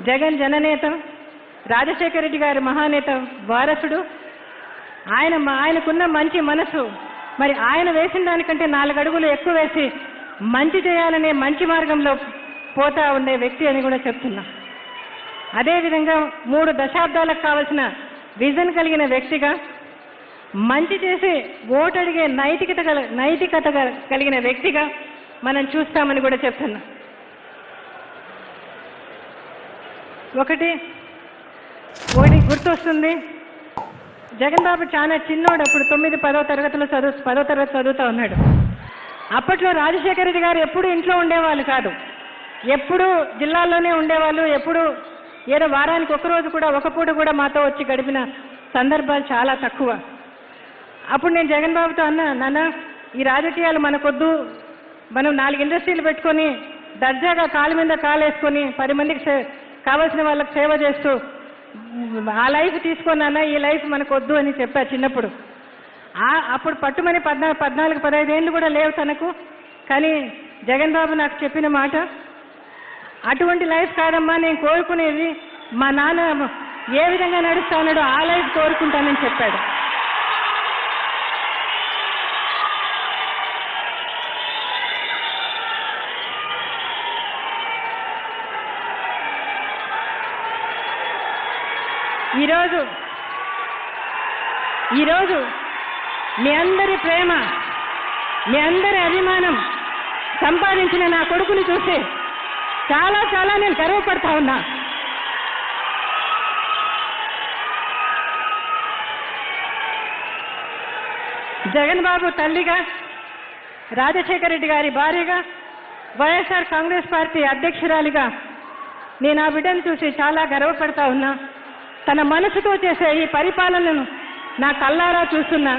జగన్ జననేత, రాజశేఖర రెడ్డి గారి మహానేత వారసుడు. ఆయనకున్న మంచి మనసు, మరి ఆయన వేసిన దానికంటే 4 అడుగులు ఎక్కువ వేసి మంచి చేయాలనే మంచి మార్గంలో పోతా ఉండే వ్యక్తి అని కూడా చెప్తున్నా. అదేవిధంగా 3 దశాబ్దాలకు కావలసిన విజన్ కలిగిన వ్యక్తిగా, మంచి చేసి ఓటు అడిగే నైతికత కలిగిన వ్యక్తిగా మనం చూస్తామని కూడా చెప్తున్నా. ఒకటి గుర్తొస్తుంది, జగన్ బాబు చాలా చిన్నోడు, అప్పుడు 9, 10వ తరగతిలో 10వ తరగతి చదువుతూ ఉన్నాడు. అప్పట్లో రాజశేఖర రెడ్డి గారు ఎప్పుడు ఇంట్లో ఉండేవాళ్ళు కాదు, ఎప్పుడు జిల్లాల్లోనే ఉండేవాళ్ళు. ఎప్పుడు ఏదో వారానికి ఒకరోజు కూడా, ఒక పూట కూడా మాతో వచ్చి గడిపిన సందర్భాలు చాలా తక్కువ. అప్పుడు నేను జగన్ బాబుతో అన్నా, నాన్న ఈ రాజకీయాలు మనకొద్దు, మనం 4 ఇండస్ట్రీలు పెట్టుకొని దర్జాగా కాలు మీద కాలేసుకొని 10 మందికి కావాల్సిన వాళ్ళకి సేవ చేస్తూ ఆ లైఫ్ తీసుకున్నానా, ఈ లైఫ్ మనకు వద్దు అని చెప్పా చిన్నప్పుడు. అప్పుడు పట్టుమని 14, 15 ఏళ్ళు కూడా లేవు తనకు. కానీ జగన్ బాబు నాకు చెప్పిన మాట, అటువంటి లైఫ్ కాదమ్మా నేను కోరుకునేది, మా నాన్న ఏ విధంగా నడుస్తా ఉన్నాడో ఆ లైఫ్ కోరుకుంటానని చెప్పాడు. ఈరోజు మీ అందరి ప్రేమ, మీ అందరి అభిమానం సంపాదించిన నా కొడుకుని చూసి చాలా చాలా నేను గర్వపడతా ఉన్నా. జగన్ బాబు తల్లిగా, రాజశేఖర రెడ్డి గారి భార్యగా, వైఎస్ఆర్ కాంగ్రెస్ పార్టీ అధ్యక్షురాలిగా నేను ఆ బిడ్డను చూసి చాలా గర్వపడతా ఉన్నా. తన మనసుతో చేసే ఈ పరిపాలనను నా కళ్ళారా చూస్తున్నా.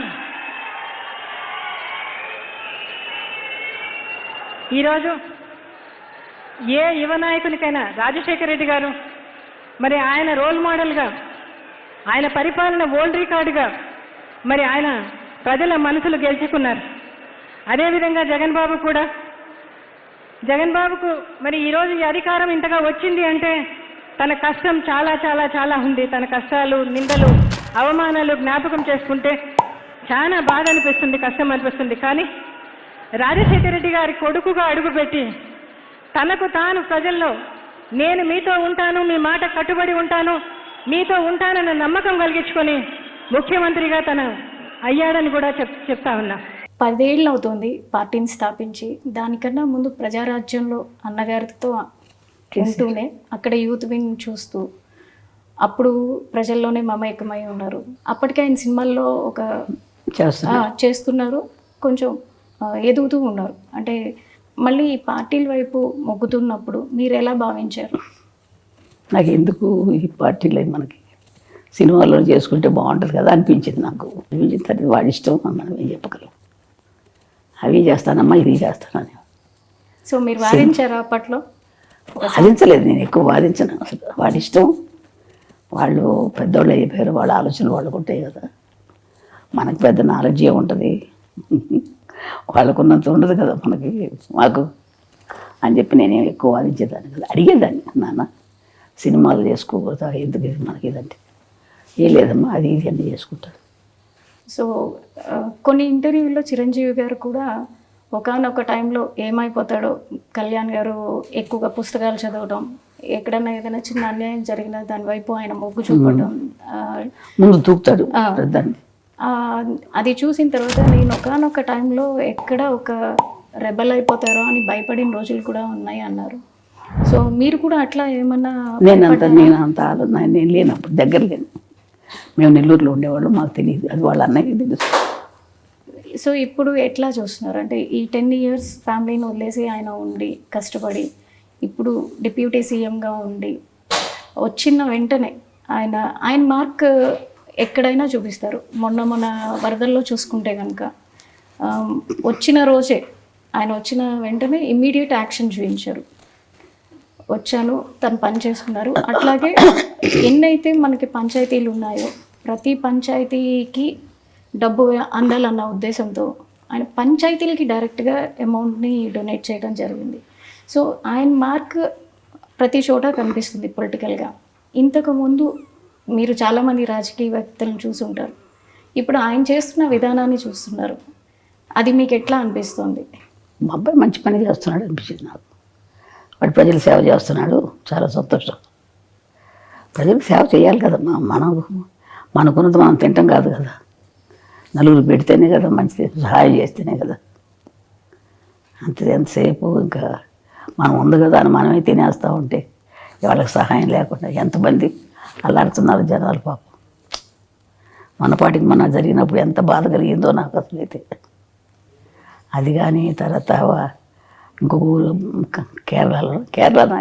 ఈరోజు ఏ యువ నాయకునికైనా రాజశేఖర రెడ్డి గారు మరి ఆయన రోల్ మోడల్గా, ఆయన పరిపాలన వరల్డ్ రికార్డుగా మరి ఆయన ప్రజల మనసులు గెలుచుకున్నారు. అదేవిధంగా జగన్ బాబుకు మరి ఈరోజు ఈ అధికారం ఇంతగా వచ్చింది అంటే తన కష్టం చాలా చాలా చాలా ఉంది. తన కష్టాలు, నిందలు, అవమానాలు జ్ఞాపకం చేసుకుంటే చాలా బాధ అనిపిస్తుంది, కష్టం అనిపిస్తుంది. కానీ రాజశేఖర రెడ్డి గారి కొడుకుగా అడుగుపెట్టి తనకు తాను ప్రజల్లో నేను మీతో ఉంటాను, మీ మాట కట్టుబడి ఉంటాను, మీతో ఉంటానన్న నమ్మకం కలిగించుకొని ముఖ్యమంత్రిగా అయ్యాడని కూడా చెప్తా ఉన్నా. 10 ఏళ్ళు అవుతుంది పార్టీని స్థాపించి. దానికన్నా ముందు ప్రజారాజ్యంలో అన్నగారితో ఉంటూనే అక్కడ యూత్ వింగ్ చూస్తూ అప్పుడు ప్రజల్లోనే మమేకమై ఉన్నారు. అప్పటికే ఆయన సినిమాల్లో ఒక చేస్తున్నారు, కొంచెం ఎదుగుతూ ఉన్నారు. అంటే మళ్ళీ పార్టీల వైపు మొగ్గుతున్నప్పుడు మీరు ఎలా భావించారు? నాకు ఎందుకు ఈ పార్టీలు మనకి సినిమాల్లో చేసుకుంటే బాగుంటుంది కదా అనిపించింది. నాకు అనిపించింది వాడి ఇష్టం, మనం ఏం చెప్పగలం. అవి చేస్తానమ్మా, ఇది చేస్తానని. సో మీరు వాదించారా అప్పట్లో? వాదించలేదు, నేను ఎక్కువ వాదించను అసలు. వాడి ఇష్టం, వాళ్ళు పెద్దోళ్ళు అయిపోయారు, వాళ్ళ ఆలోచనలు వాళ్ళకు ఉంటాయి కదా. మనకు పెద్ద నాలెడ్జ్ ఉంటుంది, వాళ్ళకున్నంత ఉండదు కదా మాకు అని చెప్పి నేనేం ఎక్కువ వాదించేదాన్ని కదా. అడిగేదాన్ని, నాన్న సినిమాలు చేసుకోకూడదా, ఎందుకు మనకి ఇదంటే ఏం లేదమ్మా, అది ఇది అన్నీ చేసుకుంటాడు. సో కొన్ని ఇంటర్వ్యూల్లో చిరంజీవి గారు కూడా ఒకానొక టైంలో ఏమైపోతాడో, కళ్యాణ్ గారు ఎక్కువగా పుస్తకాలు చదవడం, ఎక్కడన్నా ఏదైనా చిన్న అన్యాయం జరిగినా దాని వైపు ఆయన మొగ్గు చూపడం, ముందు దూకుతాడు. అది చూసిన తర్వాత నేను ఒకానొక టైంలో ఎక్కడ ఒక రెబల్ అయిపోతారో అని భయపడిన రోజులు కూడా ఉన్నాయి అన్నారు. సో మీరు కూడా అట్లా ఏమన్నా? నేను లేనప్పుడు దగ్గర లేను. మేము నెల్లూరులో ఉండేవాళ్ళు, మాకు తెలియదు, అది వాళ్ళ అన్నయ్యకి తెలుసు. సో ఇప్పుడు ఎట్లా చూస్తున్నారు? అంటే ఈ 10 years ఫ్యామిలీని వదిలేసి ఆయన ఉండి కష్టపడి ఇప్పుడు డిప్యూటీ సీఎంగా ఉండి వచ్చిన వెంటనే ఆయన మార్క్ ఎక్కడైనా చూపిస్తారు. మొన్న వరదల్లో చూసుకుంటే కనుక వచ్చిన రోజే ఆయన వచ్చిన వెంటనే ఇమ్మీడియట్ యాక్షన్ చూపించారు. వచ్చాను, తను పని చేసుకున్నారు. అట్లాగే ఎన్నైతే మనకి పంచాయతీలు ఉన్నాయో ప్రతి పంచాయతీకి డబ్బు అందాలన్న ఉద్దేశంతో ఆయన పంచాయతీలకి డైరెక్ట్గా అమౌంట్ని డొనేట్ చేయడం జరిగింది. సో ఆయన మార్క్ ప్రతి చోట కనిపిస్తుంది పొలిటికల్గా. ఇంతకుముందు మీరు చాలామంది రాజకీయ వ్యక్తులను చూసుంటారు, ఇప్పుడు ఆయన చేస్తున్న విధానాన్ని చూస్తున్నారు, అది మీకు ఎట్లా అనిపిస్తుంది? మా అబ్బాయి మంచి పని చేస్తున్నాడు అనిపించింది నాకు. వాడు ప్రజలు సేవ చేస్తున్నాడు, చాలా సంతోషం. ప్రజలకు సేవ చేయాలి కదమ్మా. మనకున్నది మనం తింటాం కాదు కదా, నలుగురు పెడితేనే కదా మంచిది, సహాయం చేస్తేనే కదా. అంతే, ఎంతసేపు ఇంకా మనం ఉంది కదా అని మనమే తినేస్తూ ఉంటే వాళ్ళకి సహాయం లేకుండా ఎంతమంది అల్లాడుతున్నారు జనాలు పాపం. మన పాటికి మన జరిగినప్పుడు ఎంత బాధ కలిగిందో నాకు అసలు అయితే. అది కానీ తర్వాత ఇంకొక ఊరు కేరళ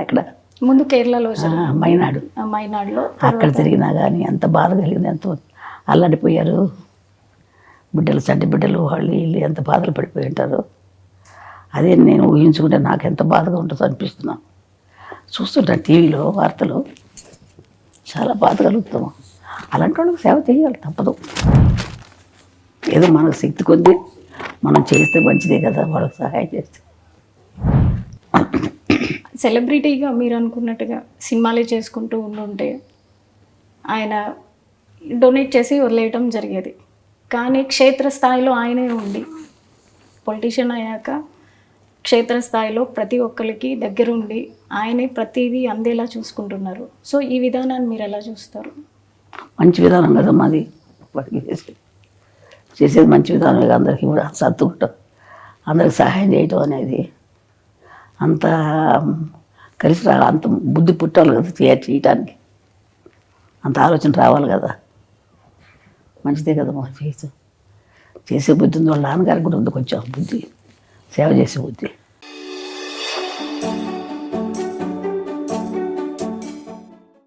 ఇక్కడ ముందు కేరళలో మైనాడు మైనాడులో అక్కడ తిరిగినా కానీ ఎంత బాధ కలిగింది, ఎంతో అల్లాడిపోయారు బిడ్డలు, చంటి బిడ్డలు, వాళ్ళు వీళ్ళు ఎంత బాధలు పడిపోయి ఉంటారు. అదే నేను ఊహించుకుంటే నాకు ఎంత బాధగా ఉంటుందో అనిపిస్తున్నాను. చూస్తుంటాను టీవీలో వార్తలు, చాలా బాధ కలుగుతాము. అలాంటి వాళ్ళకి సేవ చేయాలి, తప్పదు. ఏదో మనకు శక్తి కొద్ది మనం చేస్తే మంచిదే కదా, వాళ్ళకి సహాయం చేస్తే. సెలబ్రిటీగా మీరు అనుకున్నట్టుగా సినిమాలే చేసుకుంటూ ఉండుంటే ఆయన డొనేట్ చేసి వదిలేయటం జరిగేది. కానీ క్షేత్రస్థాయిలో ఆయనే ఉండి పొలిటీషియన్ అయ్యాక క్షేత్రస్థాయిలో ప్రతి ఒక్కరికి దగ్గరుండి ఆయనే ప్రతిదీ అందేలా చూసుకుంటున్నారు. సో ఈ విధానాన్ని మీరు ఎలా చూస్తారు? మంచి విధానం కదా మాది, వాడికి చేసేది మంచి విధానమే. అందరికీ కూడా సర్దుకుంటాం, అందరికి సహాయం చేయటం అనేది అంత కలిసి అంత బుద్ధి పుట్టాలి కదా చేయటానికి, అంత ఆలోచన రావాలి కదా. మంచిదే కదా మా చేసే బుద్ధి ఉంది. వాళ్ళ నాన్నగారికి కూడా ఉంది కొంచెం బుద్ధి, సేవ చేసే బుద్ధి.